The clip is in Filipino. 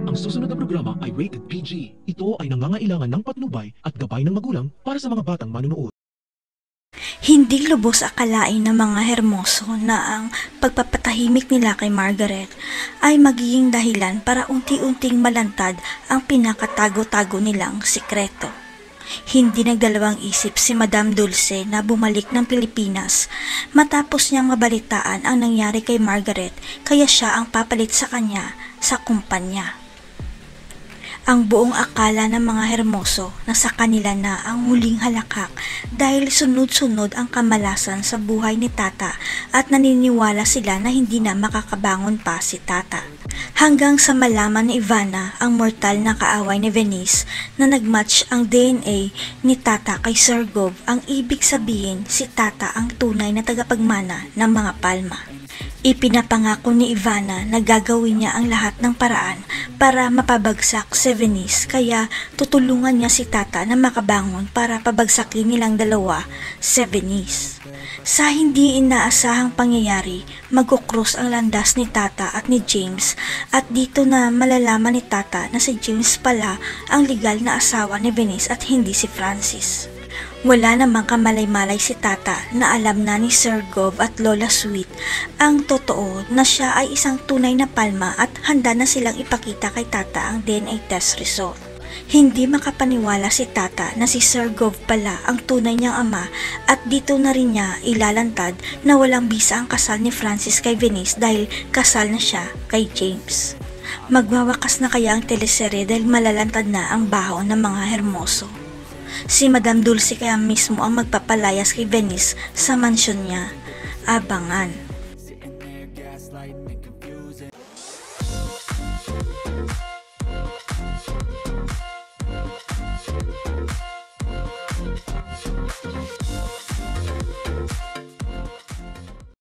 Ang susunod na programa ay rated PG. Ito ay nangangailangan ng patnubay at gabay ng magulang para sa mga batang manunood. Hindi lubos akalain ng mga Hermoso na ang pagpapatahimik nila kay Margaret ay magiging dahilan para unti-unting malantad ang pinakatago-tago nilang sikreto. Hindi nagdalawang isip si Madame Dulce na bumalik ng Pilipinas matapos niyang mabalitaan ang nangyari kay Margaret, kaya siya ang papalit sa kanya sa kumpanya. Ang buong akala ng mga Hermoso na sa kanila na ang huling halakhak dahil sunod-sunod ang kamalasan sa buhay ni Tata at naniniwala sila na hindi na makakabangon pa si Tata. Hanggang sa malaman ni Ivana, ang mortal na kaaway ni Venice, na nagmatch ang DNA ni Tata kay Sir Gov, ang ibig sabihin si Tata ang tunay na tagapagmana ng mga Palma. Ipinapangako ni Ivana na gagawin niya ang lahat ng paraan para mapabagsak si Venice, kaya tutulungan niya si Tata na makabangon para pabagsakin nilang dalawa si Venice. Sa hindi inaasahang pangyayari, magkukross ang landas ni Tata at ni James, at dito na malalaman ni Tata na si James pala ang legal na asawa ni Venice at hindi si Francis. Wala namang kamalay-malay si Tata na alam na ni Sir Gov at Lola Sweet ang totoo na siya ay isang tunay na Palma at handa na silang ipakita kay Tata ang DNA test result. Hindi makapaniwala si Tata na si Sir Gov pala ang tunay niyang ama, at dito na rin niya ilalantad na walang bisa ang kasal ni Francis kay Venice dahil kasal na siya kay James. Magwawakas na kaya ang teleserye dahil malalantad na ang baho ng mga Hermoso. Si Madame Dulce kaya mismo ang magpapalayas kay Venice sa mansyon niya. Abangan.